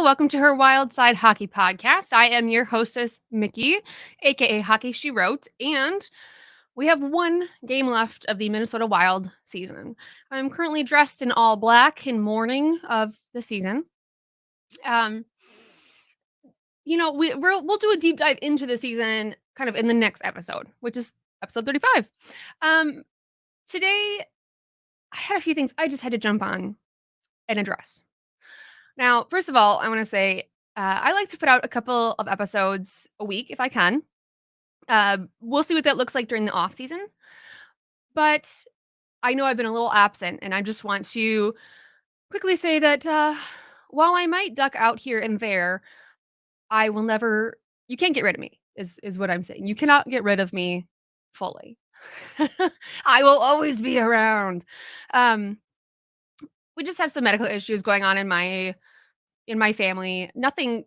Hello, welcome to her Wild Side Hockey Podcast. I am your hostess, Mikki, aka Hockey She Wrote, and we have one game left of the Minnesota Wild season. I'm currently dressed in all black in mourning of the season. Um, we'll do a deep dive into the season kind of in the next episode, which is episode 35. Um, Today I had a few things I just had to jump on and address. Now, first of all, I want to say I like to put out a couple of episodes a week if I can. We'll see what that looks like during the off season, but I know I've been a little absent, and I just want to quickly say that while I might duck out here and there, I will never. You can't get rid of me. Is what I'm saying. You cannot get rid of me fully. I will always be around. Um, we just have some medical issues going on in my family. Nothing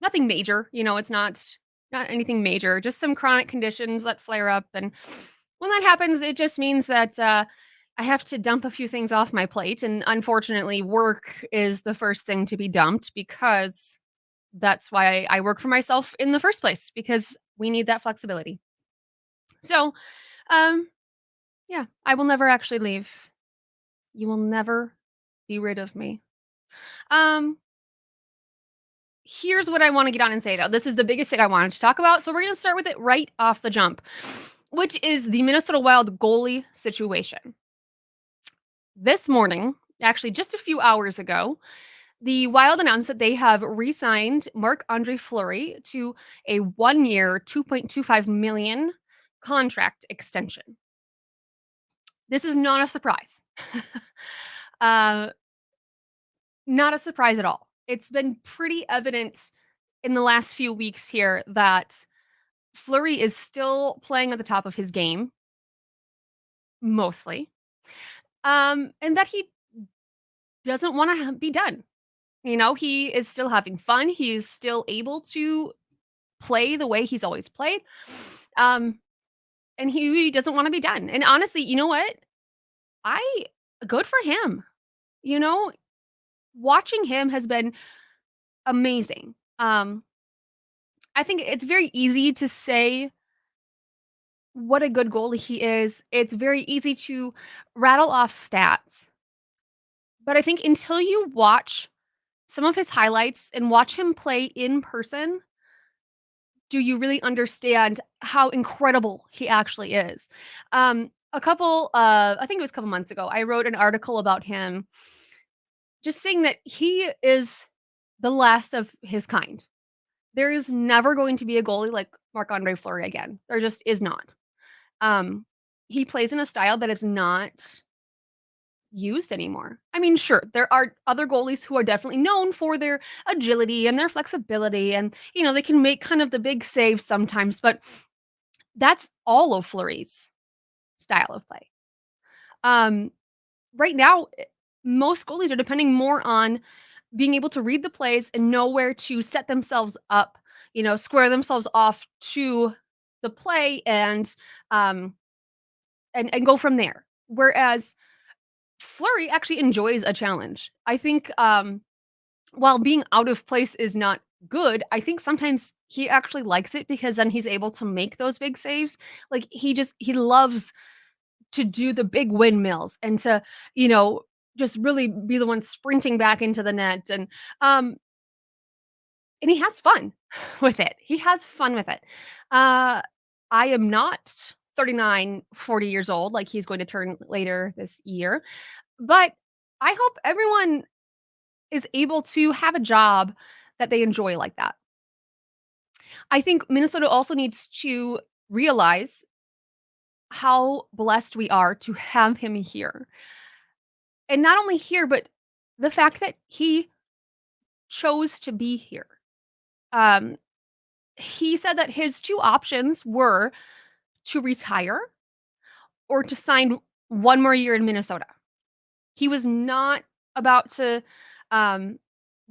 major, it's not anything major, just some chronic conditions that flare up, and when that happens, it just means that, I have to dump a few things off my plate, and unfortunately, work is the first thing to be dumped because that's why I work for myself in the first place, because we need that flexibility. So, um, yeah, I will never actually leave. You will never be rid of me. Um Here's what I wanna get on and say, though. This is the biggest thing I wanted to talk about, so we're gonna start with it right off the jump, which is the Minnesota Wild goalie situation. This morning, actually just a few hours ago, the Wild announced that they have re-signed Marc-Andre Fleury to a one-year, $2.25 million contract extension. This is not a surprise. Uh, Not a surprise at all. It's been pretty evident in the last few weeks here that Fleury is still playing at the top of his game, mostly, and that he doesn't wanna be done. He is still having fun, he is still able to play the way he's always played, um, and he really doesn't wanna be done, and honestly, you know what? I Good for him, you know? Watching him has been amazing. I think it's very easy to say what a good goalie he is. It's very easy to rattle off stats. But I think until you watch some of his highlights and watch him play in person, do you really understand how incredible he actually is. I think it was a couple months ago, I wrote an article about him just saying that he is the last of his kind. There is never going to be a goalie like Marc-Andre Fleury again. There just is not. Um, he plays in a style that is not used anymore. I mean, sure, there are other goalies who are definitely known for their agility and their flexibility, and they can make kind of the big saves sometimes, but that's all of Fleury's style of play. Um, right now, most goalies are depending more on being able to read the plays and know where to set themselves up, square themselves off to the play um and go from there. Whereas Flurry actually enjoys a challenge. I think, while being out of place is not good, I think sometimes he actually likes it because then he's able to make those big saves. Like, he loves to do the big windmills and to, you know, just really be the one sprinting back into the net, um, and he has fun with it. He has fun with it. Uh, I am not 39, 40 years old like he's going to turn later this year, but I hope everyone is able to have a job that they enjoy like that. I think Minnesota also needs to realize how blessed we are to have him here. And not only here, but the fact that he chose to be here. Um, he said that his two options were to retire or to sign one more year in Minnesota. He was not about to um,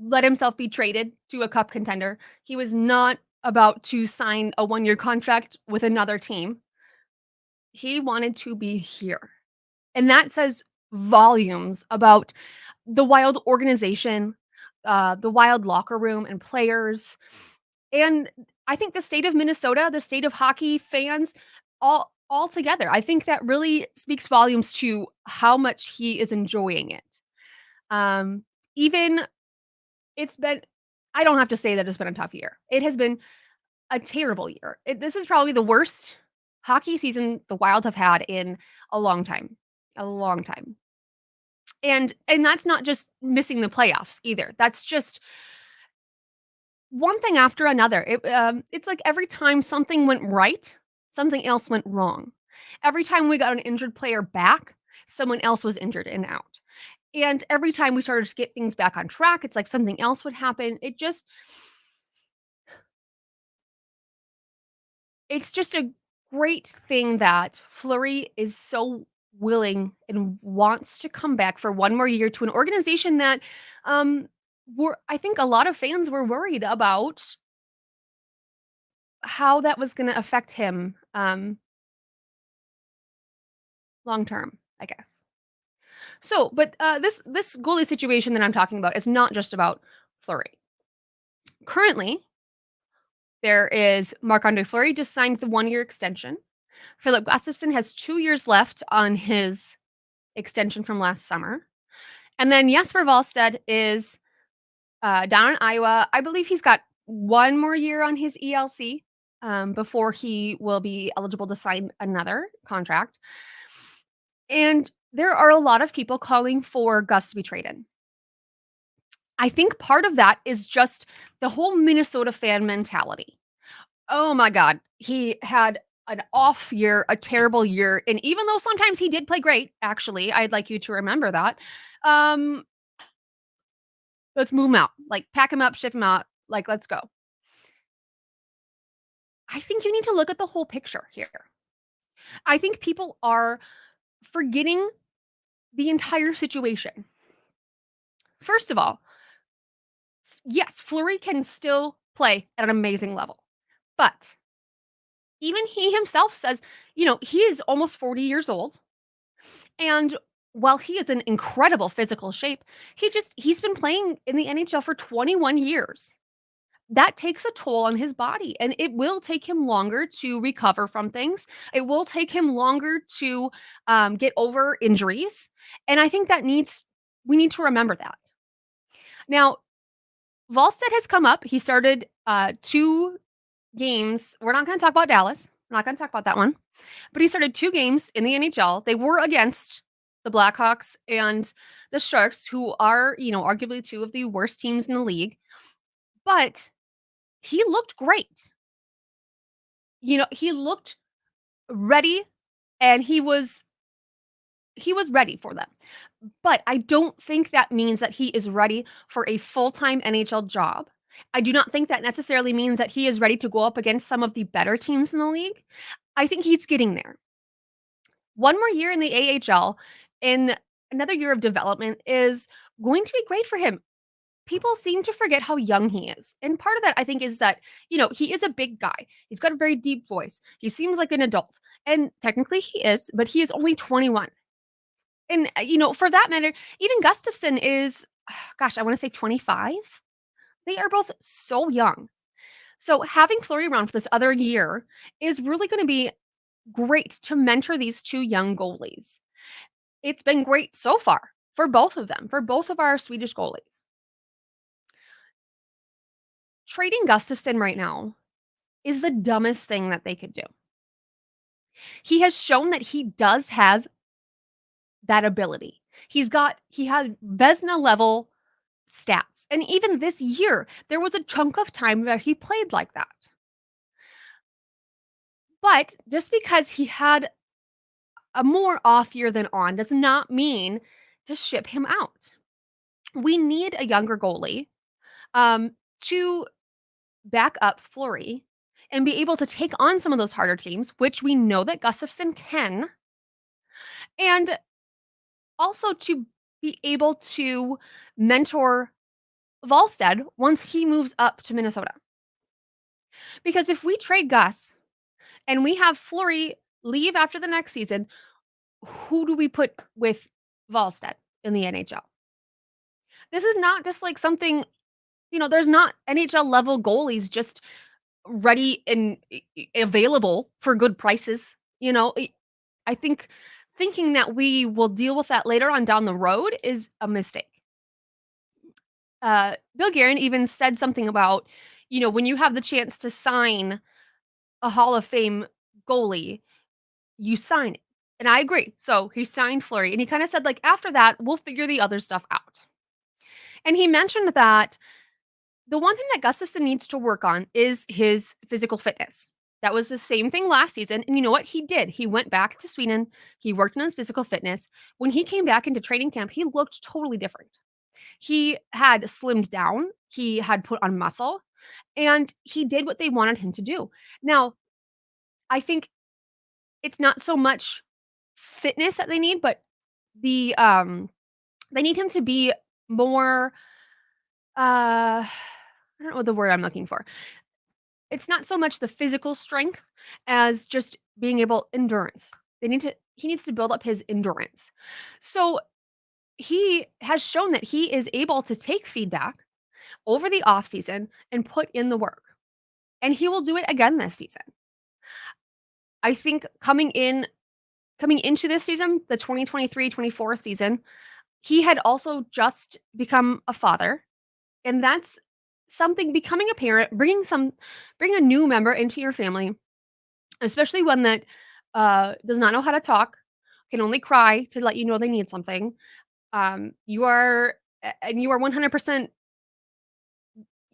let himself be traded to a cup contender. He was not about to sign a one-year contract with another team. He wanted to be here. And that says volumes about the Wild organization, the Wild locker room and players. And I think the state of Minnesota, the state of hockey fans, all together. I think that really speaks volumes to how much he is enjoying it. Um, even it's been I don't have to say that it's been a tough year. It has been a terrible year. This is probably the worst hockey season the Wild have had in a long time. A long time. And that's not just missing the playoffs either. That's just one thing after another. It's like every time something went right, something else went wrong. Every time we got an injured player back, someone else was injured and out. And every time we started to get things back on track, it's like something else would happen. It's just a great thing that Fleury is so willing and wants to come back for one more year to an organization that, um, were I think a lot of fans were worried about how that was gonna affect him, long term, I guess. So, but, this goalie situation that I'm talking about is not just about Fleury. Currently, there is Marc-Andre Fleury just signed the one-year extension. Philip Gustafsson has 2 years left on his extension from last summer. And then Jesper Wallstedt is, down in Iowa. I believe he's got 1 more year on his ELC, before he will be eligible to sign another contract. And there are a lot of people calling for Gus to be traded. I think part of that is just the whole Minnesota fan mentality. Oh my god, he had an off year, a terrible year, and even though sometimes he did play great, actually, I'd like you to remember that, um, let's move him out, like, pack him up, ship him out, like, let's go. I think you need to look at the whole picture here. I think people are forgetting the entire situation. First of all, yes, Fleury can still play at an amazing level, but even he himself says, he is almost 40 years old. And while he is in incredible physical shape, he's been playing in the NHL for 21 years. That takes a toll on his body, and it will take him longer to recover from things. It will take him longer to get over injuries, and I think we need to remember that. Now, Volstead has come up. He started 2 games. We're not going to talk about Dallas. We're not going to talk about that one. But he started 2 games in the NHL. They were against the Blackhawks and the Sharks, who are, arguably 2 of the worst teams in the league. But he looked great. He looked ready, and he was ready for them. But I don't think that means that he is ready for a full-time NHL job. I do not think that necessarily means that he is ready to go up against some of the better teams in the league. I think he's getting there. 1 more year in the AHL and another year of development is going to be great for him. People seem to forget how young he is. And part of that, I think, is that, he is a big guy. He's got a very deep voice. He seems like an adult. And technically he is, but he is only 21. And, for that matter, even Gustafsson is, gosh, I want to say 25. They are both so young. So having Fleury around for this other year is really going to be great to mentor these 2 young goalies. It's been great so far for both of them, for both of our Swedish goalies. Trading Gustafsson right now is the dumbest thing that they could do. He has shown that he does have that ability. He had Vezina level stats. And even this year, there was a chunk of time where he played like that. But just because he had a more off year than on does not mean to ship him out. We need a younger goalie to back up Fleury and be able to take on some of those harder teams, which we know that Gustafsson can, and also to be able to mentor Volstead once he moves up to Minnesota. Because if we trade Gus and we have Fleury leave after the next season, who do we put with Volstead in the NHL? This is not just like something, there's not NHL level goalies just ready and available for good prices. I think thinking that we will deal with that later on down the road is a mistake. Bill Guerin even said something about, when you have the chance to sign a Hall of Fame goalie, you sign it. And I agree. So he signed Fleury, and he kind of said, like, after that, we'll figure the other stuff out. And he mentioned that the one thing that Gustafsson needs to work on is his physical fitness. That was the same thing last season. And you know what? He did. He went back to Sweden. He worked on his physical fitness. When he came back into training camp, he looked totally different. He had slimmed down, he had put on muscle, and he did what they wanted him to do. Now, I think it's not so much fitness that they need, but they need him to be more, I don't know what the word I'm looking for. It's not so much the physical strength as just being able endurance. He needs to build up his endurance. So, he has shown that he is able to take feedback over the offseason and put in the work, and he will do it again this season. I think coming into this season, the 2023-24 season, he had also just become a father, and that's something becoming a parent, bring a new member into your family, especially one that, does not know how to talk, can only cry to let you know they need something. You are 100%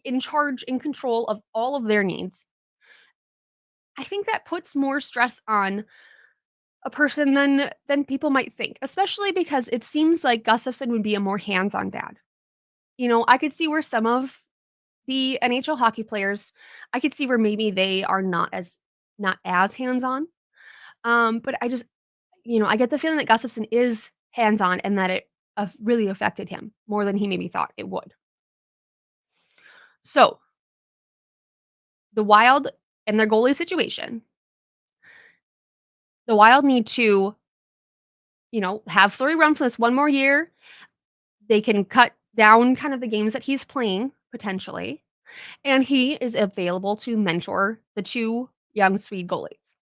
in charge, in control of all of their needs. I think that puts more stress on a person than people might think, especially because it seems like Gustafsson would be a more hands-on dad. I could see where some of the NHL hockey players, I could see where maybe they are not as hands-on. But I get the feeling that Gustafsson is hands-on and that it really affected him more than he maybe thought it would. So, the Wild and their goalie situation, the Wild need to, have Fleury run for this one more year. They can cut down kind of the games that he's playing potentially, and he is available to mentor the 2 young Swede goalies.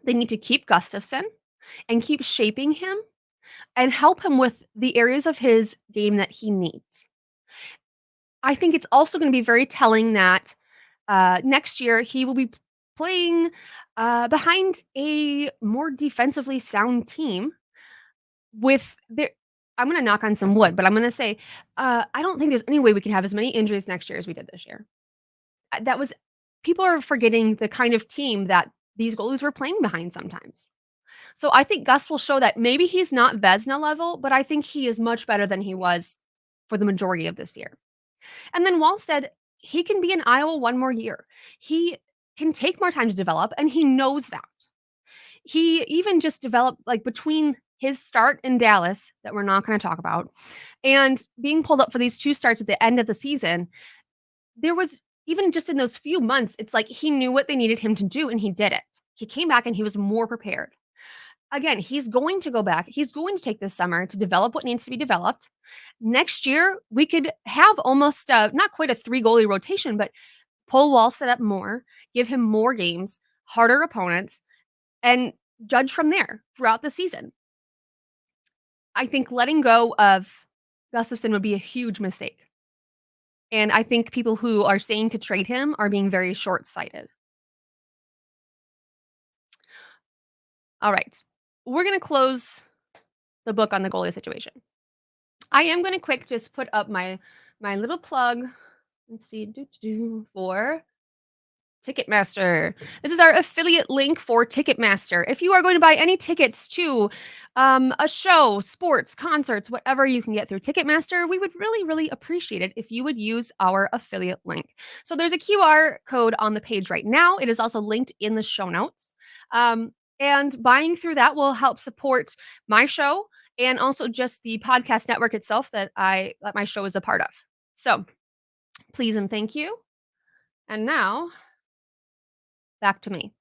They need to keep Gustafsson and keep shaping him and help him with the areas of his game that he needs. I think it's also gonna be very telling that, next year he will be playing, behind a more defensively sound team with the I'm gonna knock on some wood, but I'm gonna say, I don't think there's any way we could have as many injuries next year as we did this year. That was People are forgetting the kind of team that these goalies were playing behind sometimes. So I think Gus will show that maybe he's not Vezina level, but I think he is much better than he was for the majority of this year. And then Wallstead, he can be in Iowa one more year. He can take more time to develop, and he knows that. He even just developed, like, between his start in Dallas that we're not gonna talk about, and being pulled up for these 2 starts at the end of the season, there was even just in those few months, it's like he knew what they needed him to do, and he did it. He came back, and he was more prepared. Again, he's going to go back. He's going to take this summer to develop what needs to be developed. Next year, we could have almost, not quite a 3 goalie rotation, but pull Wallstead up more, give him more games, harder opponents, and judge from there throughout the season. I think letting go of Gustafsson would be a huge mistake. And I think people who are saying to trade him are being very short-sighted. All right. We're going to close the book on the goalie situation. I am going to quick just put up my little plug. Let's see, for Ticketmaster. This is our affiliate link for Ticketmaster. If you are going to buy any tickets to a show, sports, concerts, whatever you can get through Ticketmaster, we would really, really appreciate it if you would use our affiliate link. So there's a QR code on the page right now. It is also linked in the show notes. And buying through that will help support my show and also just the podcast network itself that my show is a part of. So please and thank you. And now back to me.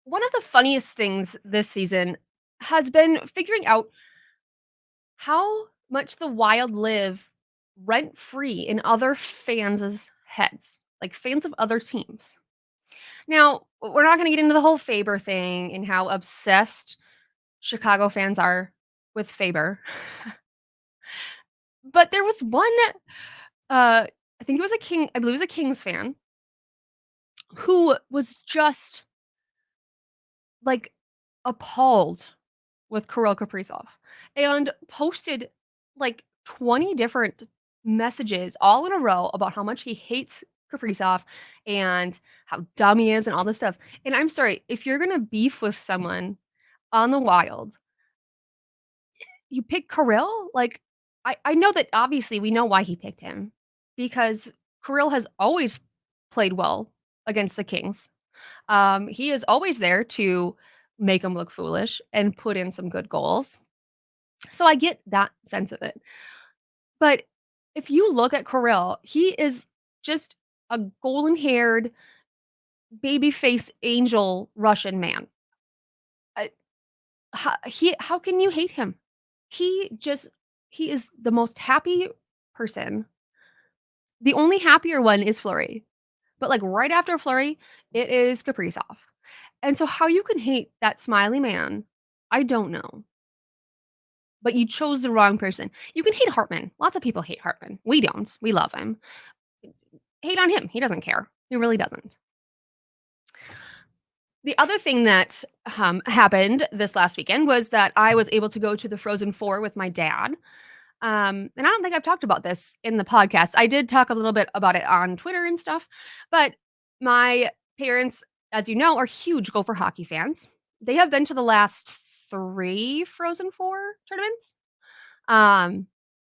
One of the funniest things this season has been figuring out how much the Wild live rent-free in other fans' heads, like fans of other teams. Now, we're not gonna get into the whole Faber thing and how obsessed Chicago fans are with Faber, but there was one, I think it was a King I believe it was a Kings fan who was just, like, appalled with Kirill Kaprizov and posted, like, 20 different messages all in a row about how much he hates Kaprizov and how dumb he is and all this stuff, and I'm sorry, if you're gonna beef with someone on the Wild, you pick Kirill? Like, I know that obviously we know why he picked him, because Kirill has always played well against the Kings. He is always there to make them look foolish and put in some good goals. So I get that sense of it. But if you look at Kirill, he is just a golden-haired, baby-face angel Russian man. I how can you hate him? He just he is the most happy person. The only happier one is Fleury, but, like, right after Fleury, it is Kaprizov. And so how you can hate that smiley man, I don't know. But you chose the wrong person. You can hate Hartman. Lots of people hate Hartman. We don't. We love him. Hate on him. He doesn't care. He really doesn't. The other thing that, happened this last weekend was that I was able to go to the Frozen 4 with my dad. And I don't think I've talked about this in the podcast. I did talk a little bit about it on Twitter and stuff, but my parents, as you know, are huge Gopher hockey fans. They have been to the last 3 Frozen 4 tournaments.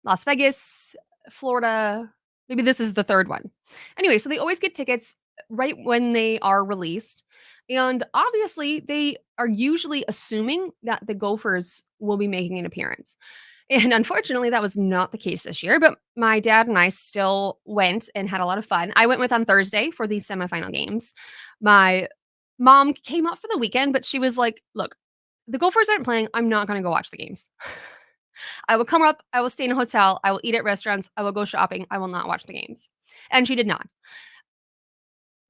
Las Vegas, Florida, maybe this is the 3rd one. Anyway, so they always get tickets right when they are released, and obviously, they are usually assuming that the Gophers will be making an appearance. And unfortunately, that was not the case this year, but my dad and I still went and had a lot of fun. I went with on Thursday for the semifinal games. My mom came out for the weekend, but she was like, "Look, the Gophers aren't playing. I'm not gonna go watch the games. I will come up, I will stay in a hotel, I will eat at restaurants, I will go shopping, I will not watch the games." And she did not.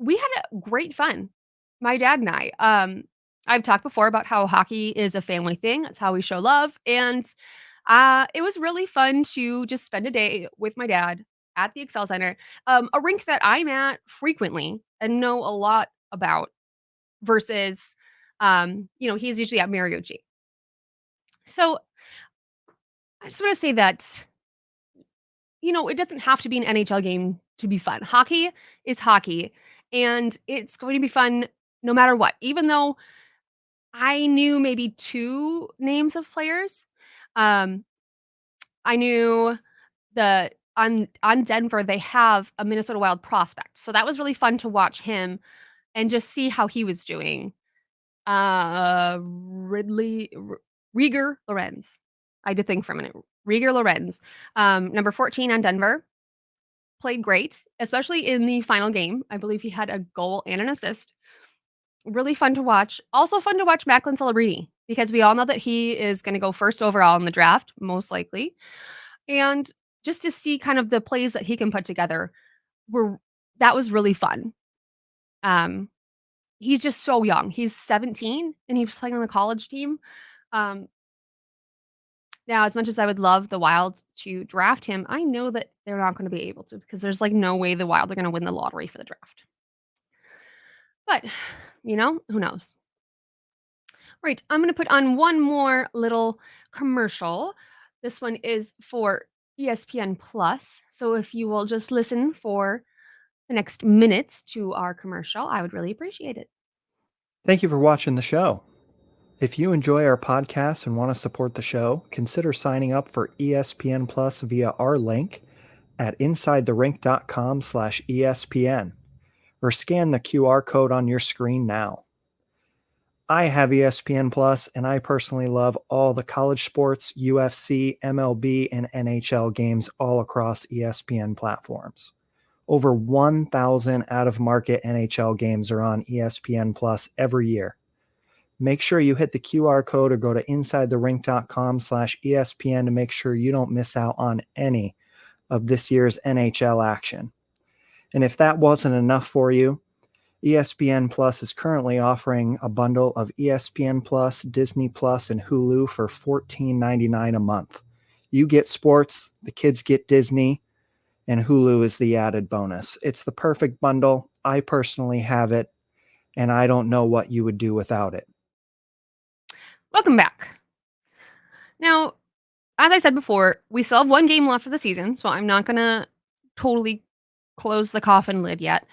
We had a great fun, my dad and I. I've talked before about how hockey is a family thing. That's how we show love, and it was really fun to just spend a day with my dad at the Excel Center, a rink that I'm at frequently and know a lot about versus, he's usually at Mariucci. So I just want to say that, it doesn't have to be an NHL game to be fun. Hockey is hockey, and it's going to be fun no matter what. Even though I knew maybe 2 names of players, um, I knew the on Denver, they have a Minnesota Wild prospect, so that was really fun to watch him and just see how he was doing. Ridley R Rieger Lorenz. I had to think for a minute. Rieger Lorenz, number 14 on Denver, played great, especially in the final game. I believe he had a goal and an assist. Really fun to watch. Also fun to watch Macklin Celebrini because we all know that he is gonna go first overall in the draft, most likely. And just to see kind of the plays that he can put together were that was really fun. Um, he's just so young. He's 17 and he was playing on the college team. Um, Now as much as I would love the Wild to draft him, I know that they're not gonna be able to because there's, like, no way the Wild are gonna win the lottery for the draft. But, who knows? Right, I'm gonna put on one more little commercial. This one is for ESPN Plus, so if you will just listen for the next minute to our commercial, I would really appreciate it. Thank you for watching the show. If you enjoy our podcast and want to support the show, consider signing up for ESPN Plus via our link at insidetherink.com/ESPN or scan the QR code on your screen now. I have ESPN Plus and I personally love all the college sports, UFC, MLB, and NHL games all across ESPN platforms. Over 1,000 out of market NHL games are on ESPN Plus every year. Make sure you hit the QR code or go to insidetherink.com/ESPN to make sure you don't miss out on any of this year's NHL action. And if that wasn't enough for you, ESPN Plus is currently offering a bundle of ESPN Plus, Disney Plus, and Hulu for $14.99 a month. You get sports, the kids get Disney, and Hulu is the added bonus. It's the perfect bundle. I personally have it, and I don't know what you would do without it. Welcome back. Now, as I said before, we still have one game left of the season, so I'm not gonna totally close the coffin lid yet.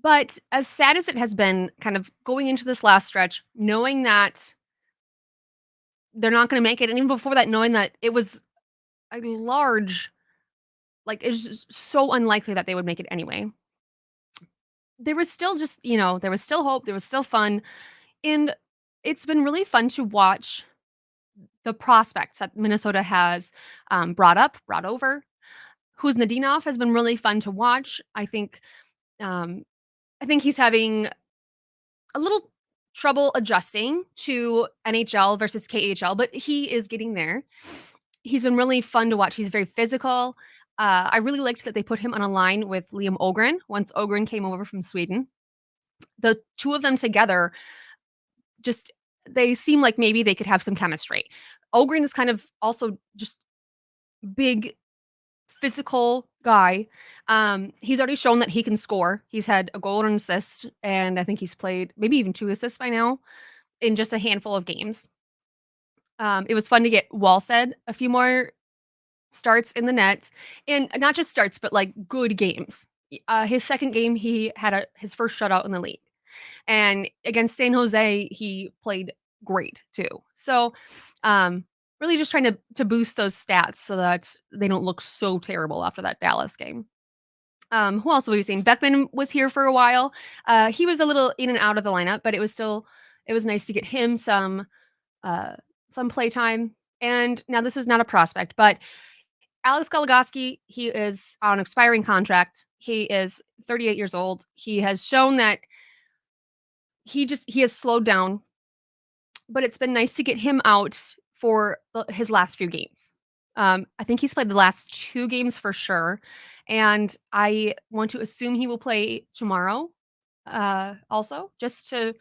But as sad as it has been kind of going into this last stretch, knowing that they're not gonna make it, and even before that, knowing that it was a large it's just so unlikely that they would make it anyway. There was still just, there was still hope, there was still fun, and it's been really fun to watch the prospects that Minnesota has, brought over. Kuznetsov has been really fun to watch. Um, I think he's having a little trouble adjusting to NHL versus KHL, but he is getting there. He's been really fun to watch. He's very physical. I really liked that they put him on a line with Liam Ogren once Ogren came over from Sweden. The two of them together just they seem like maybe they could have some chemistry. Ogren is kind of also just big physical guy. He's already shown that he can score. He's had a goal and an assist, and I think he's played maybe even 2 assists by now in just a handful of games. It was fun to get Wallstead a few more starts in the net, and not just starts, but like good games. His second game, he had his first shutout in the league, and against San Jose, he played great too. So, really just trying to boost those stats so that they don't look so terrible after that Dallas game. Who else have we seen? Beckman was here for a while. He was a little in and out of the lineup, but it was nice to get him uh, some play time. And now this is not a prospect, but Alex Goligoski, he is on an expiring contract. He is 38 years old. He has shown that he has slowed down, but it's been nice to get him out for his last few games. I think he's played the last 2 games for sure, and I want to assume he will play tomorrow, also, just to,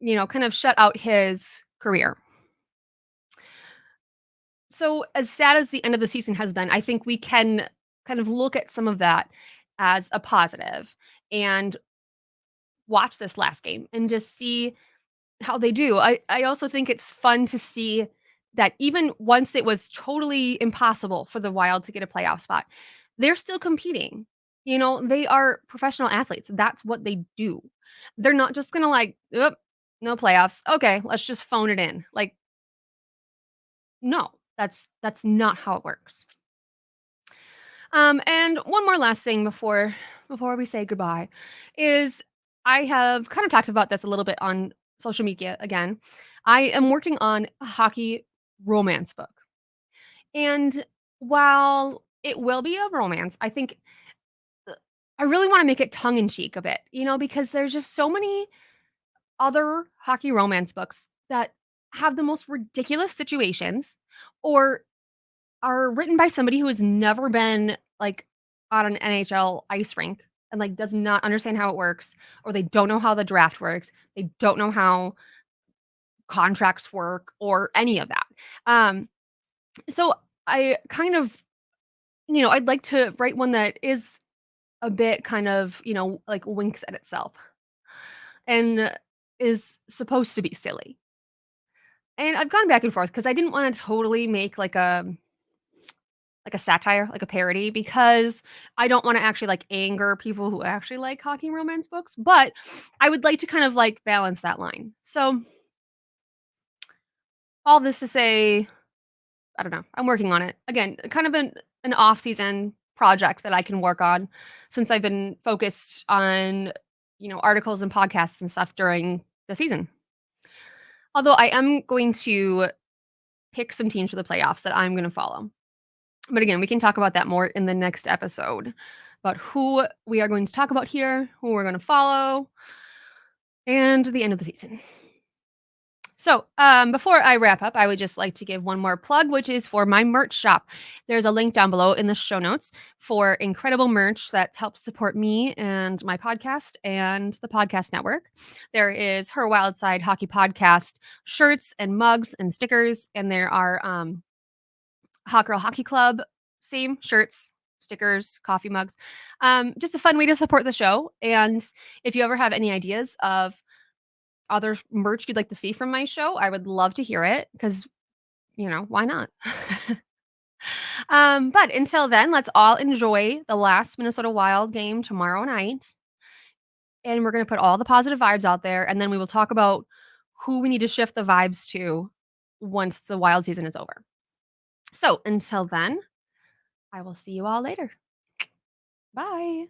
kind of shut out his career. So, as sad as the end of the season has been, I think we can kind of look at some of that as a positive and watch this last game and just see how they do. I also think it's fun to see that even once it was totally impossible for the Wild to get a playoff spot, they're still competing. They are professional athletes. That's what they do. They're not just gonna like, "Oop, no playoffs. Okay, let's just phone it in." Like, no, that's not how it works. And one more last thing before we say goodbye is I have kind of talked about this a little bit on social media again. I am working on a hockey romance book. And while it will be a romance, I think I really want to make it tongue in cheek a bit, because there's just so many other hockey romance books that have the most ridiculous situations or are written by somebody who has never been, like, on an NHL ice rink and, like, does not understand how it works, or they don't know how the draft works, they don't know how contracts work or any of that. Um, so I kind of I'd like to write one that is a bit kind of, like, winks at itself and is supposed to be silly. And I've gone back and forth because I didn't wanna totally make, like a satire, like a parody, because I don't wanna actually, like, anger people who actually like hockey romance books, but I would like to kind of, like, balance that line. So, all this to say, I don't know, I'm working on it. Again, kind of an off-season project that I can work on since I've been focused on, articles and podcasts and stuff during the season. Although I am going to pick some teams for the playoffs that I'm gonna follow. But again, we can talk about that more in the next episode about who we are going to talk about here, who we're going to follow, and the end of the season. So, before I wrap up, I would just like to give one more plug, which is for my merch shop. There's a link down below in the show notes for incredible merch that helps support me and my podcast and the podcast network. There is Her Wild Side Hockey Podcast shirts and mugs and stickers, and there are Hot Girl Hockey Club same shirts, stickers, coffee mugs. Just a fun way to support the show. And if you ever have any ideas of other merch you'd like to see from my show, I would love to hear it because, why not? But until then, let's all enjoy the last Minnesota Wild game tomorrow night. And we're going to put all the positive vibes out there. And then we will talk about who we need to shift the vibes to once the Wild season is over. So until then, I will see you all later. Bye.